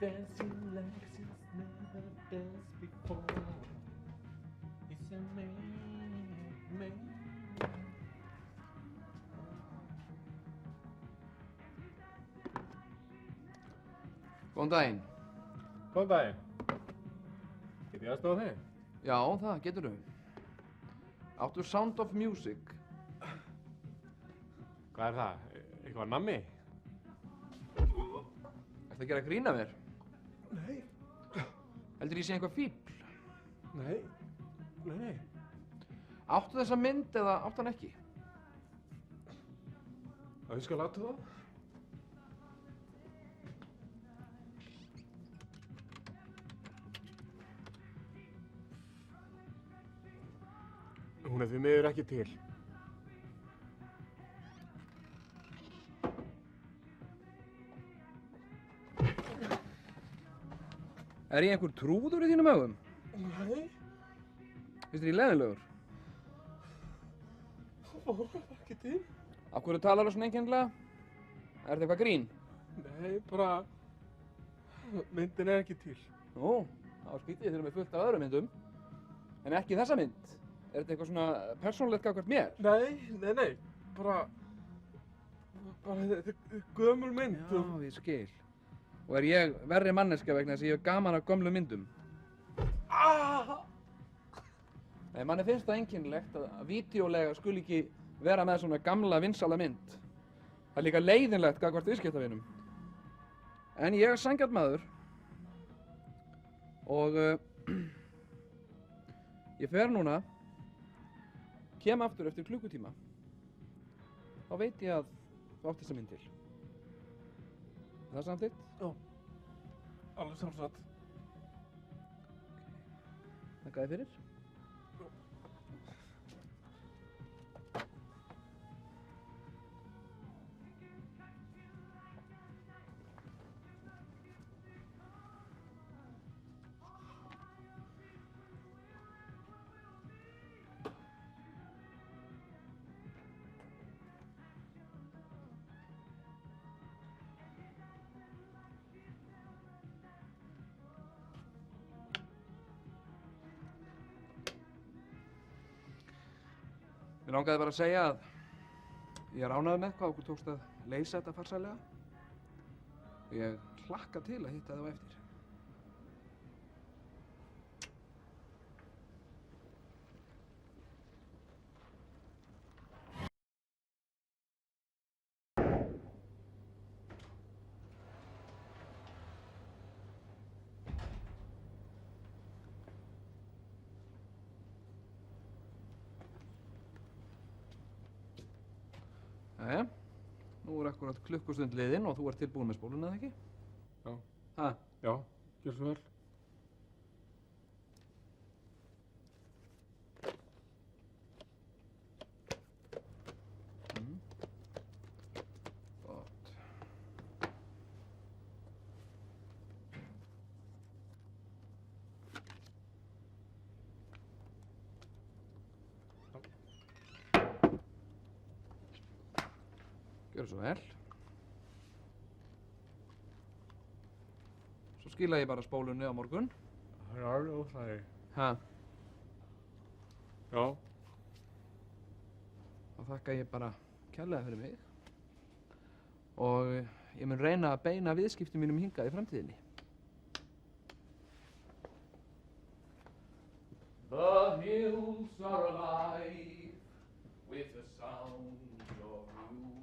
dancing like she's never danced before. It's amazing. Góðan daginn. Góðan daginn. Get ég aðstoða þig? Já, það geturðu. Áttu Sound of Music? Hvað er það? Eitthvað nammi? Ertu að gera grín af mér? Nei. Heldur ég sé eitthvað fíbl? Nei. Nei. Áttu þessa mynd eða áttu hann ekki? Og ég skal láta það? Hún er því miður ekki til. Er ég einhver trúður í þínum augum? Nei. Finnst þér ég leiðinlegur? Hún er ekki til. Af hverju talar þú svona einkennilega? Er þetta eitthvað grín? Nei, bara... myndin er ekki til. Nú, það var skrítið, þeir eru með fullt af öðrum myndum. En ekki þessa mynd. Er þetta eitthvað svona persónulegt gagnvart mér? Nei. Bara þetta er gömul mynd. Já, ég skil. Og er ég verri manneskja vegna þess að ég hef gaman af gömlum myndum? Nei, manni finnst það einkennilegt að vídeólega skuli ekki vera með svona gamla vinsæla mynd. Það er líka leiðinlegt gagnvart viðskiptavinum. En ég er sanngjarn maður. Og ég fer núna, kem aftur eftir klukkutíma. Þá veit ég að þú átt þessa mynd til. Er það samþykkt? Já. Alveg sjálfsagt. Þakka þér fyrir. Mér langaði bara að segja að ég er ánægður með hvað okkur tókst að leysa þetta farsællega. Ég hlakka til að hitta þig á eftir. Jæja, nú er akkurat klukkustund liðin og þú ert tilbúin með spóluna, eða ekki? Já. Ha? Já, gjör svo vel. Gott. Gjörðu svo vel. Svo skila ég bara spólunni á morgun. Það er alveg óþægi. Ha? Já. Þá þakka ég bara kærlega fyrir mig. Og ég mun reyna að beina viðskiptum mínum hingað í framtíðinni. The hills are alive with the sound